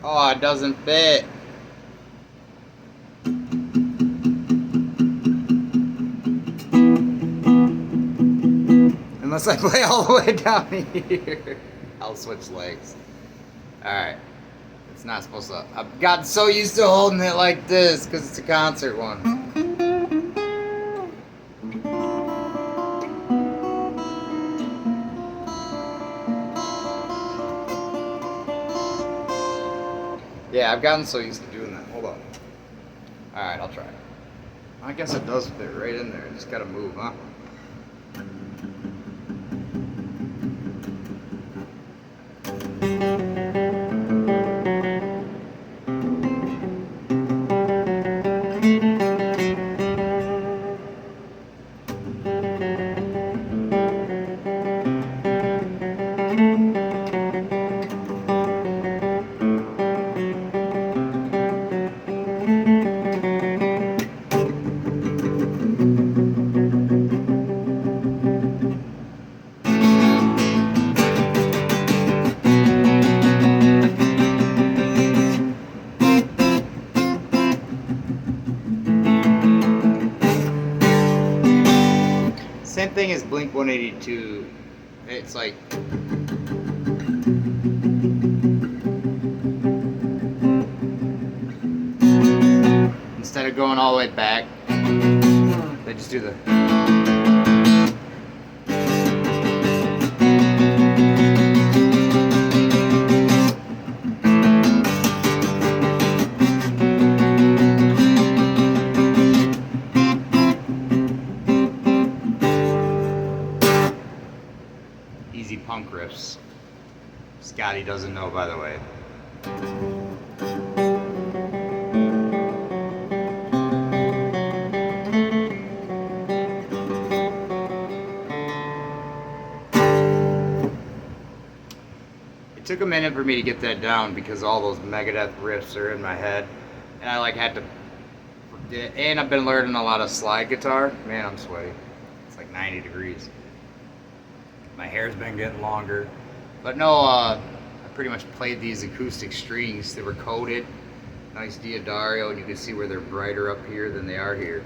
Oh, it doesn't fit. Unless I play all the way down here. I'll switch legs. Alright. It's not supposed to. I've gotten so used to holding it like this because it's a concert one. Yeah, I've gotten so used to doing that. Hold on. Alright, I'll try. I guess it does fit right in there. Just gotta move, huh? Same thing as Blink 182. It's like instead of going all the way back, they just do the easy punk riffs. Scotty doesn't know, by the way. It took a minute for me to get that down because all those Megadeth riffs are in my head, and I like had to forget. And I've been learning a lot of slide guitar. Man, I'm sweaty. It's like 90 degrees. My hair's been getting longer. But no, I pretty much played these acoustic strings. They were coated. Nice Diodario, and you can see where they're brighter up here than they are here.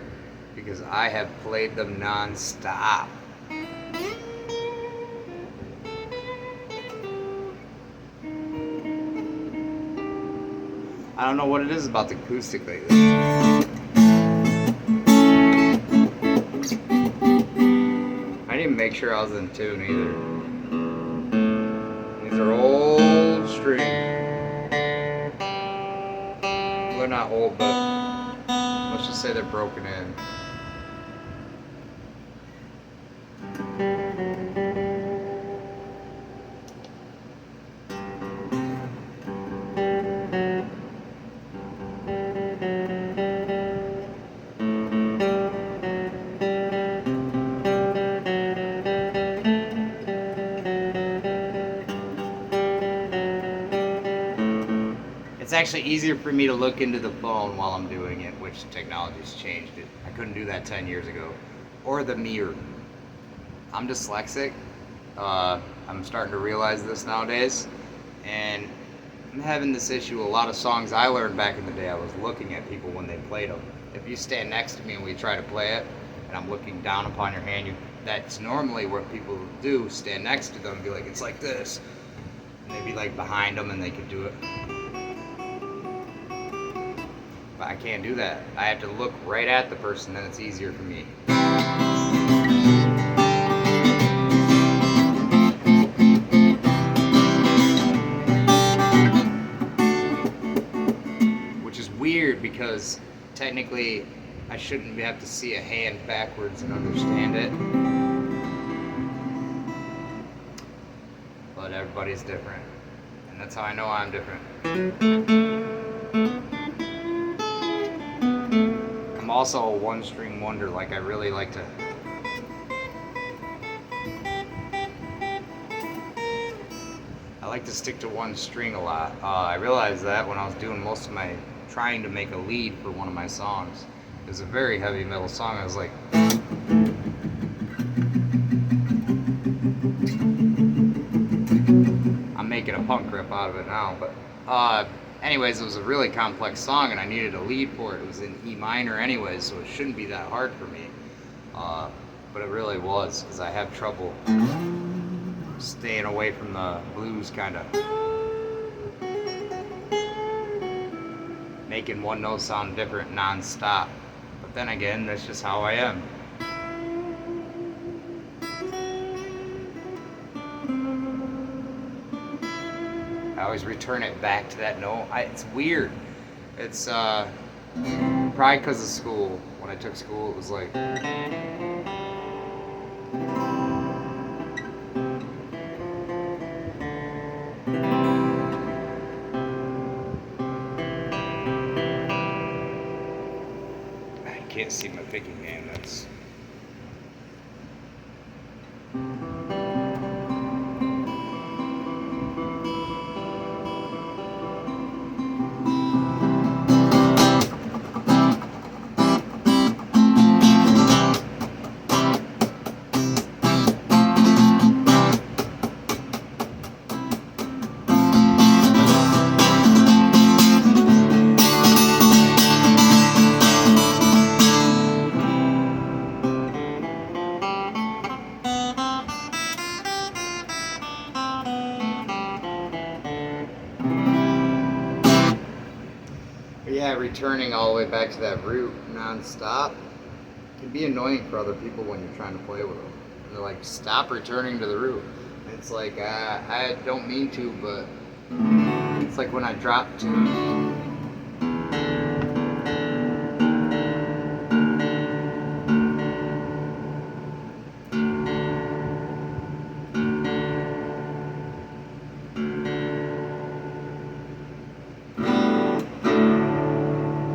Because I have played them non-stop. I don't know what it is about the acoustic lately. I didn't make sure I was in tune either. These are old strings. Well, they're not old, but let's just say they're broken in. It's actually easier for me to look into the phone while I'm doing it, which technology's changed it. I couldn't do that 10 years ago. Or the mirror. I'm dyslexic. I'm starting to realize this nowadays. And I'm having this issue. A lot of songs I learned back in the day, I was looking at people when they played them. If you stand next to me and we try to play it, and I'm looking down upon your hand, that's normally what people do, stand next to them and be like, it's like this. And they'd be like behind them and they could do it. But I can't do that. I have to look right at the person, then it's easier for me. Which is weird because technically I shouldn't have to see a hand backwards and understand it. But everybody's different. And that's how I know I'm different. I'm also a one-string wonder. Like, I really like to. I like to stick to one string a lot. I realized that when I was doing most of my trying to make a lead for one of my songs. It was a very heavy metal song. I was like, I'm making a punk riff out of it now, but anyways, it was a really complex song, and I needed a lead for it. It was in E minor, anyways, so it shouldn't be that hard for me. But it really was, because I have trouble staying away from the blues, kind of making one note sound different non-stop. But then again, that's just how I am. I always return it back to that note. It's weird. It's probably because of school. When I took school, it was like I can't see my picking game. That's yeah, returning all the way back to that root non-stop can be annoying for other people when you're trying to play with them. And they're like, stop returning to the root. And it's like, I don't mean to, but it's like when I drop tune.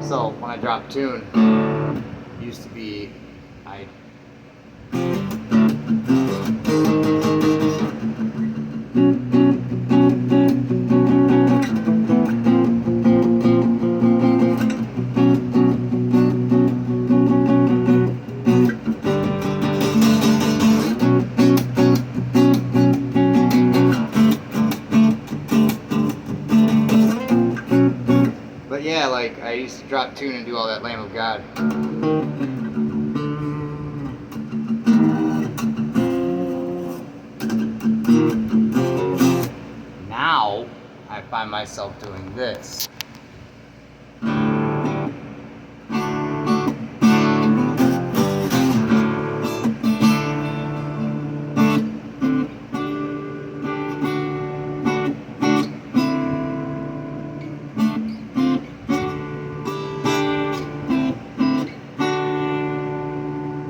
So when I drop tune, it used to be but yeah, like I used to drop tune and do all that Lamb of God. Now I find myself doing this.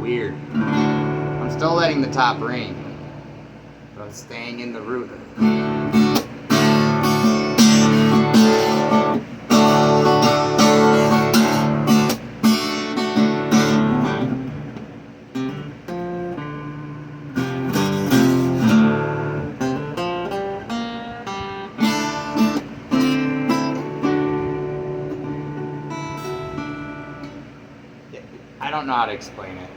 Weird. I'm still letting the top ring, but I'm staying in the root. I don't know how to explain it.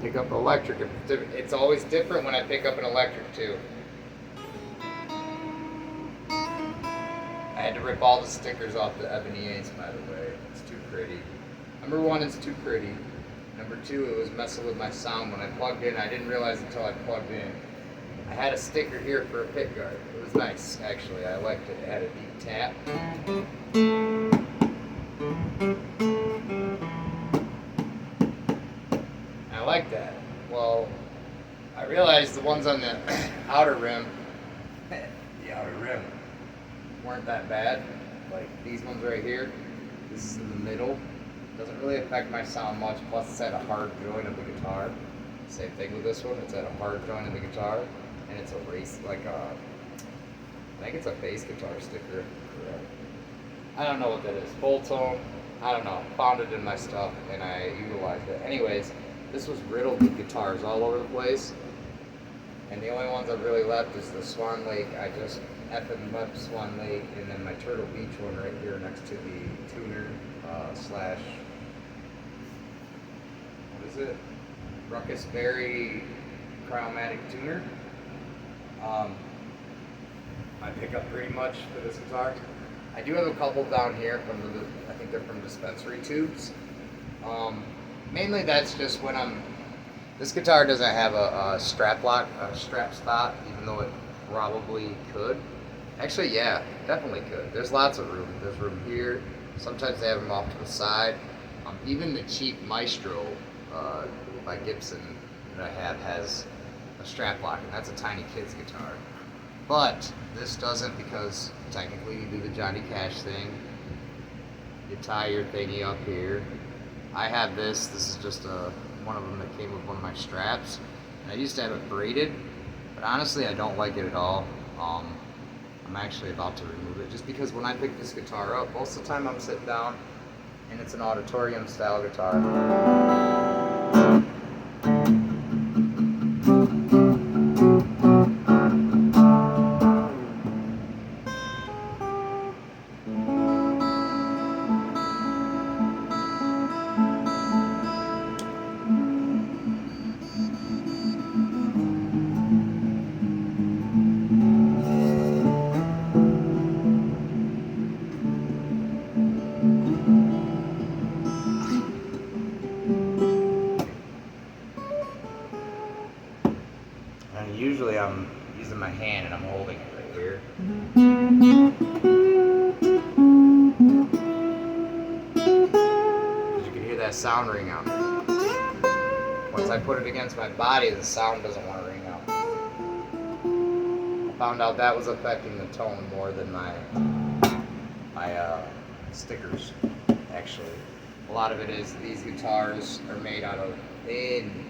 Pick up electric. It's always different when I pick up an electric too. I had to rip all the stickers off the ebony Ace, by the way. It's too pretty. Number one, it's too pretty. Number two, it was messing with my sound when I plugged in. I didn't realize until I plugged in. I had a sticker here for a pick guard. It was nice, actually. I liked it. It had a deep tap. I like that. Well, I realized the ones on the outer rim, weren't that bad. Like these ones right here, this is in the middle. Doesn't really affect my sound much, plus it's at a hard joint of the guitar. Same thing with this one, it's at a hard joint of the guitar. And it's a race, like a, I think it's a bass guitar sticker. I don't know what that is. Full tone, I don't know. Found it in my stuff and I utilized it. Anyways, this was riddled with guitars all over the place. And the only ones I've really left is the Swan Lake. I just effing left Swan Lake, and then my Turtle Beach one right here next to the tuner slash, what is it? Ruckus Berry Chromatic Tuner. My pickup pretty much for this guitar. I do have a couple down here from I think they're from dispensary tubes. Mainly that's just when this guitar doesn't have a strap stop, even though it probably could. Actually, yeah, definitely could. There's lots of room. There's room here. Sometimes they have them off to the side. Even the cheap Maestro by Gibson that I have has a strap lock, and that's a tiny kid's guitar. But this doesn't, because technically you do the Johnny Cash thing. You tie your thingy up here. I have this. This is just one of them that came with one of my straps. And I used to have it braided, but honestly I don't like it at all. I'm actually about to remove it just because when I pick this guitar up, most of the time I'm sitting down and it's an auditorium style guitar. Usually I'm using my hand and I'm holding it right here. Because you can hear that sound ring out. Once I put it against my body, the sound doesn't want to ring out. I found out that was affecting the tone more than my stickers, actually. A lot of it is these guitars are made out of thin,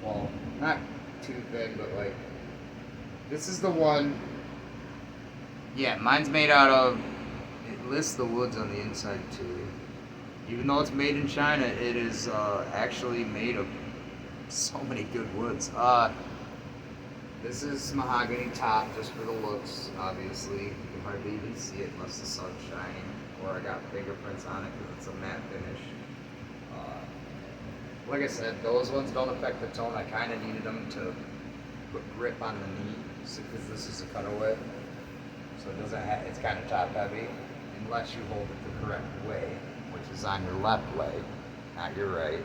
well, not too thin, but like, this is the one, yeah, mine's made out of, it lists the woods on the inside too. Even though it's made in China, it is actually made of so many good woods. This is mahogany top, just for the looks, obviously. You can hardly even see it unless the sun's shining, or I got fingerprints on it because it's a matte finish. Like I said, those ones don't affect the tone. I kind of needed them to put grip on the knee, because this is a cutaway, so it doesn't have, it's kind of top heavy, unless you hold it the correct way, which is on your left leg, not your right.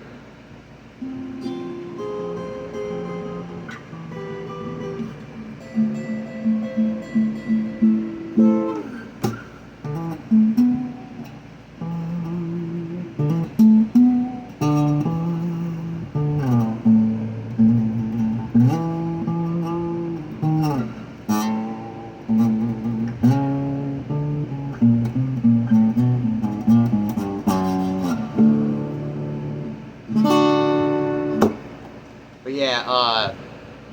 But yeah,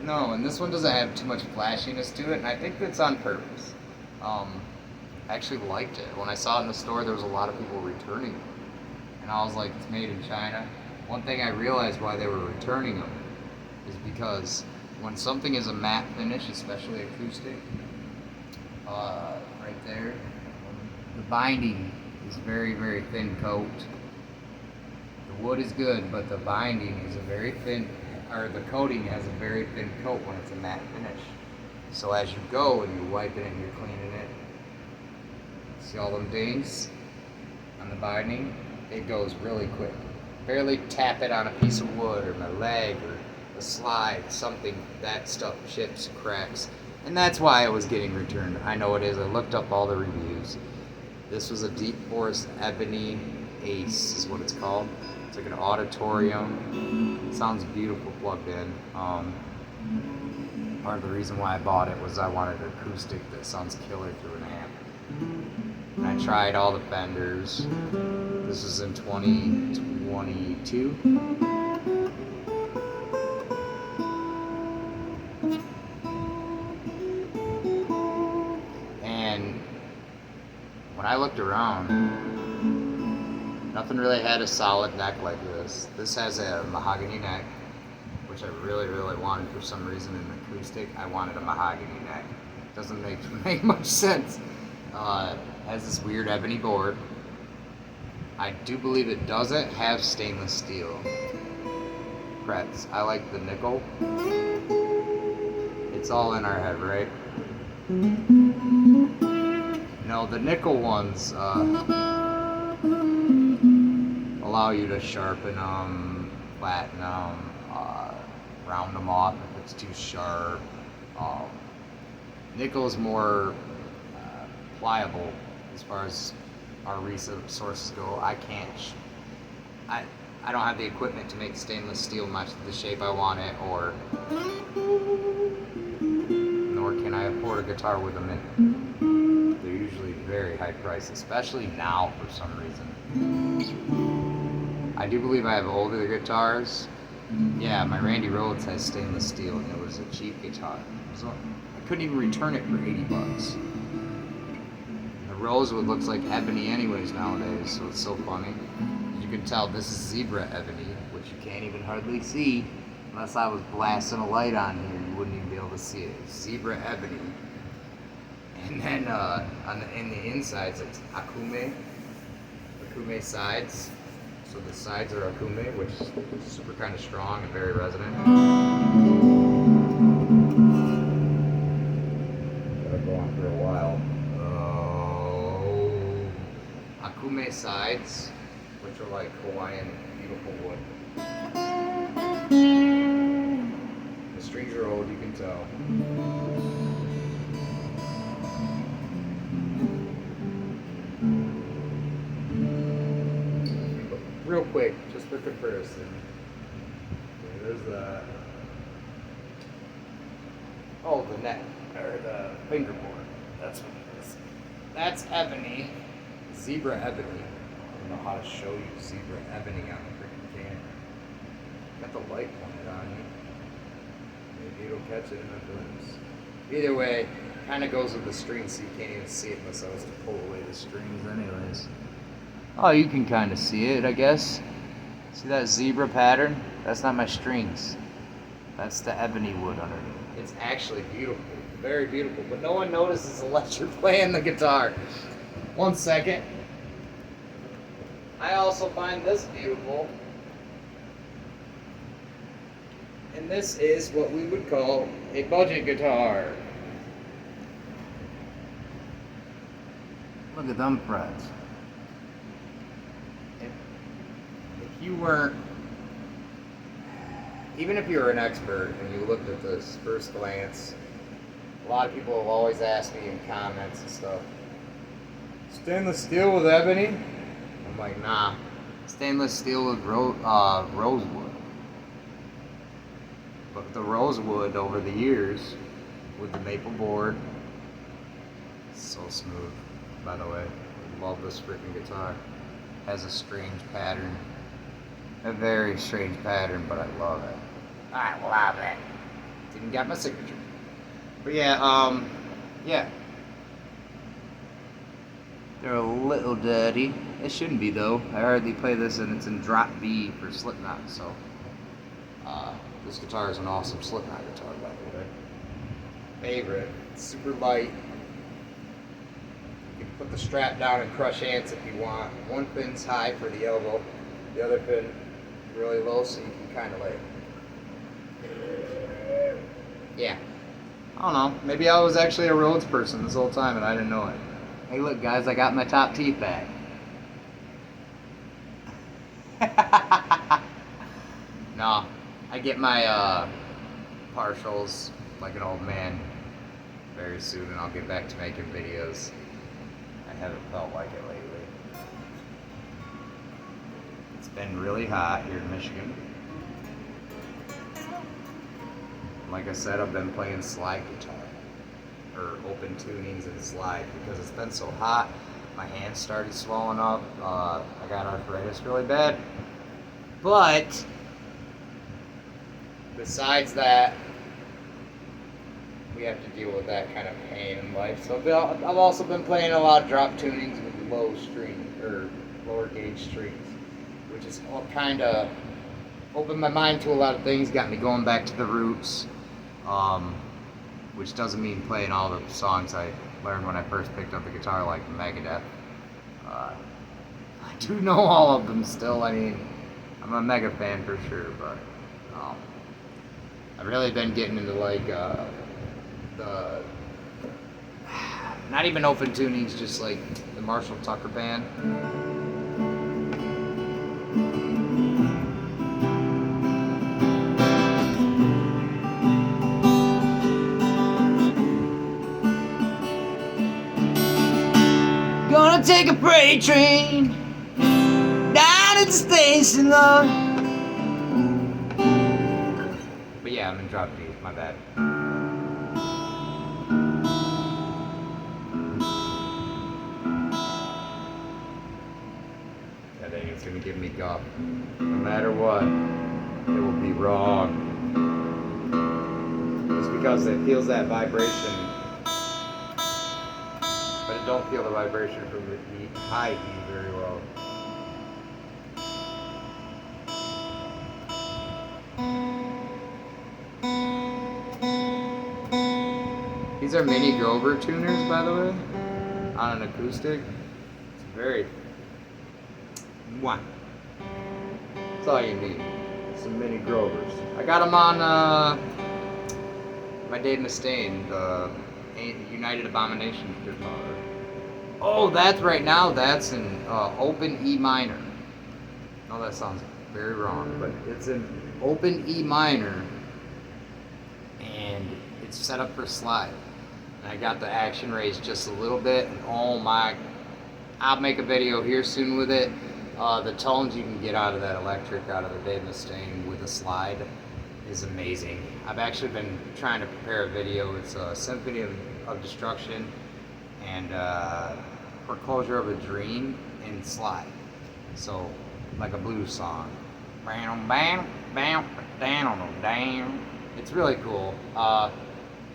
no, and this one doesn't have too much flashiness to it, and I think that's on purpose. I actually liked it. When I saw it in the store, there was a lot of people returning them, and I was like, it's made in China. One thing I realized why they were returning them is because when something is a matte finish, especially acoustic, right there, the binding is very, very thin coat. The wood is good, but the binding is a very thin, or the coating has a very thin coat when it's a matte finish. So as you go and you're wiping it and you're cleaning it, see all them dings on the binding? It goes really quick. Barely tap it on a piece of wood or my leg or a slide, something, that stuff chips, cracks. And that's why it was getting returned. I know it is. I looked up all the reviews. This was a deep forest ebony ace is what it's called. It's like an auditorium. It sounds beautiful plugged in. Part of the reason why I bought it was I wanted an acoustic that sounds killer through an amp. And I tried all the Fenders. This is in 2022. And when I looked around, nothing really had a solid neck like this. This has a mahogany neck, which I really, really wanted for some reason in an acoustic. I wanted a mahogany neck. Doesn't make much sense. Has this weird ebony board. I do believe it doesn't have stainless steel frets. I like the nickel. It's all in our head, right? No, the nickel ones allow you to sharpen them, flatten them, round them off if it's too sharp. Nickel is more pliable as far as our resources go. I don't have the equipment to make stainless steel match the shape I want it, or nor can I afford a guitar with them in it. They're usually very high priced, especially now for some reason. I do believe I have older guitars. Yeah, my Randy Rhoads has stainless steel, and it was a cheap guitar. So I couldn't even return it for 80 bucks. And the Rosewood looks like ebony anyways nowadays, so it's so funny. You can tell this is zebra ebony, which you can't even hardly see unless I was blasting a light on here. You wouldn't even be able to see it. It's zebra ebony. And then in the insides, it's Akume sides. So the sides are Akume, which is super kind of strong and very resonant. Gotta go on for a while. Oh, Akume sides, which are like Hawaiian beautiful wood. The strings are old, you can tell. Real quick, just for comparison. Okay, there's the the neck or the fingerboard. That's what it is. That's ebony, zebra ebony. I don't know how to show you zebra ebony on the freaking can. Got the light pointed on you. Maybe it'll catch it in a glimpse. Either way, kind of goes with the strings, so you can't even see it unless I was to pull away the strings, anyways. Oh, you can kind of see it, I guess. See that zebra pattern? That's not my strings. That's the ebony wood underneath. It's actually beautiful, very beautiful, but no one notices unless you're playing the guitar. 1 second. I also find this beautiful. And this is what we would call a budget guitar. Look at them frets. If you weren't, even if you were an expert and you looked at this first glance, a lot of people have always asked me in comments and stuff, stainless steel with ebony? I'm like, nah, stainless steel with rosewood. But the rosewood over the years with the maple board, so smooth, by the way. I love this freaking guitar. Has a strange pattern. A very strange pattern, but I love it. I love it. Didn't get my signature. But yeah, yeah. They're a little dirty. It shouldn't be though. I hardly play this and it's in drop B for Slipknot, so. This guitar is an awesome Slipknot guitar, by the way. Favorite. It's super light. You can put the strap down and crush ants if you want. One pin's high for the elbow. The other pin really low, so you can kind of like, yeah. I don't know. Maybe I was actually a Rhodes person this whole time and I didn't know it. Hey, look, guys, I got my top teeth back. No, I get my partials like an old man very soon, and I'll get back to making videos. I haven't felt like it lately. It's been really hot here in Michigan. Like I said, I've been playing slide guitar, or open tunings and slide, because it's been so hot. My hands started swelling up. I got arthritis really bad. But besides that, we have to deal with that kind of pain in life. So I've also been playing a lot of drop tunings with low string or lower gauge strings, which is all kind of opened my mind to a lot of things, got me going back to the roots, which doesn't mean playing all the songs I learned when I first picked up the guitar, like Maddhatter. I do know all of them still. I mean, I'm a mega fan for sure, but I've really been getting into like the not even open tunings, just like the Marshall Tucker band. Gonna take a freight train down at the station, Lord. But yeah, I'm in drop D, my bad. I think it's gonna give me guff. No matter what, it will be wrong. Just because it feels that vibration, but it don't feel the vibration from the E, high E very well. These are mini Grover tuners, by the way, on an acoustic. It's very mwah. That's all you need. Some mini Grovers. I got them on my Dave Mustaine, the United Abomination guitar. Oh, that's right now. That's an open E minor. No, that sounds very wrong, but it's an open E minor, and it's set up for slide. And I got the action raised just a little bit, and oh my, I'll make a video here soon with it. The tones you can get out of that electric, out of the Dave Mustaine with a slide is amazing. I've actually been trying to prepare a video. It's a Symphony of Destruction and Foreclosure of a Dream in slide. So, like a blues song. It's really cool. I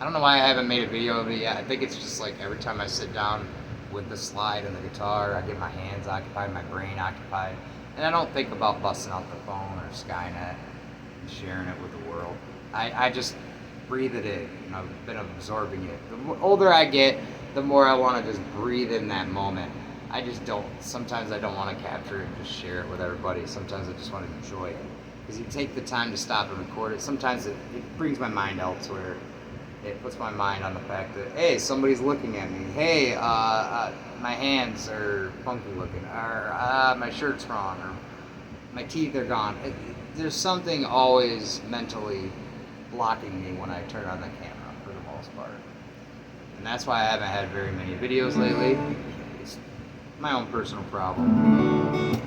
don't know why I haven't made a video of it yet. I think it's just like every time I sit down with the slide and the guitar, I get my hands occupied, my brain occupied, and I don't think about busting out the phone or Skynet and sharing it with the world. I just breathe it in, and I've been absorbing it. The older I get, the more I want to just breathe in that moment. I just don't, sometimes I don't want to capture it and just share it with everybody. Sometimes I just want to enjoy it. Because you take the time to stop and record it, sometimes it brings my mind elsewhere. It puts my mind on the fact that, hey, somebody's looking at me. Hey, my hands are funky looking, or my shirt's wrong, or my teeth are gone. There's something always mentally blocking me when I turn on the camera, for the most part. And that's why I haven't had very many videos lately. It's my own personal problem.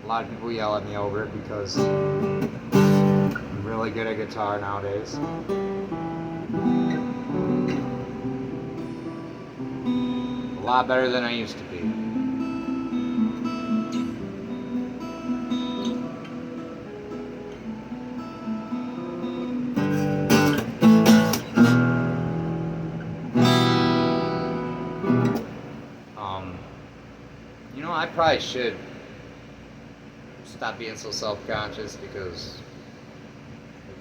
A lot of people yell at me over it because I'm really good at guitar nowadays. A lot better than I used to be. You know, I probably should stop being so self-conscious because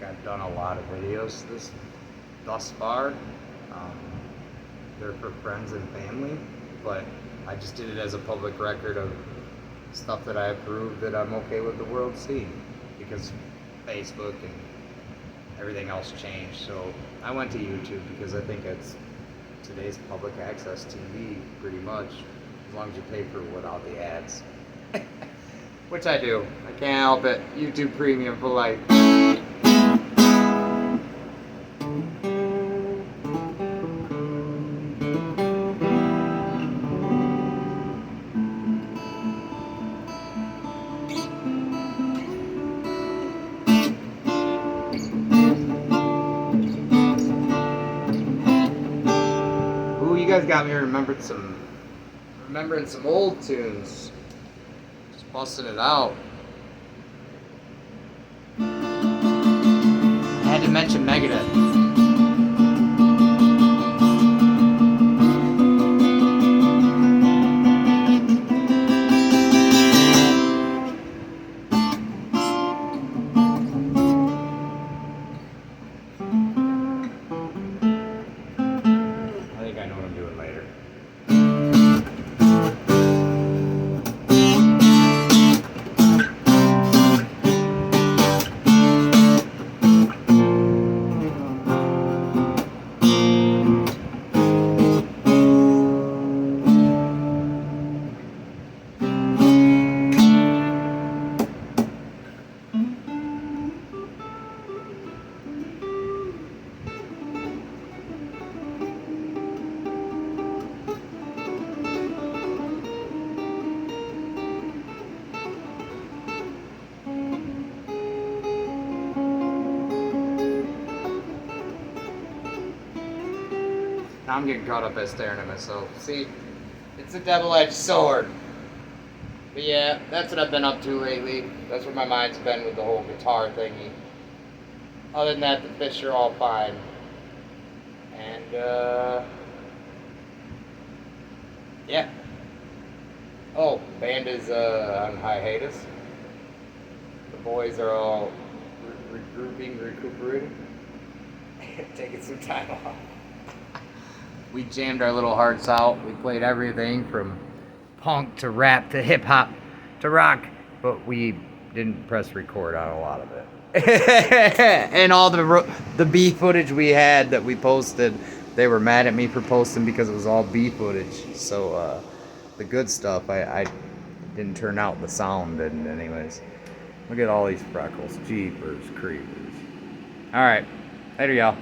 I've done a lot of videos thus far. They're for friends and family, but I just did it as a public record of stuff that I approved that I'm okay with the world seeing, because Facebook and everything else changed. So I went to YouTube because I think it's today's public access TV, pretty much, as long as you pay for it without the ads. Which I do. I can't help it. YouTube Premium for life. Ooh, you guys got me remembering some old tunes. Just busting it out. I had to mention Maddhatter. Now I'm getting caught up by staring at myself. See, it's a double-edged sword. But yeah, that's what I've been up to lately. That's where my mind's been with the whole guitar thingy. Other than that, the fish are all fine. And, yeah. Oh, band is on hiatus. The boys are all regrouping, recuperating, taking some time off. We jammed our little hearts out. We played everything from punk to rap to hip hop to rock, but we didn't press record on a lot of it. And all the B footage we had that we posted, they were mad at me for posting because it was all B footage. So the good stuff, I didn't turn out. The sound didn't anyways. Look at all these freckles. Jeepers creepers. All right. Later, y'all.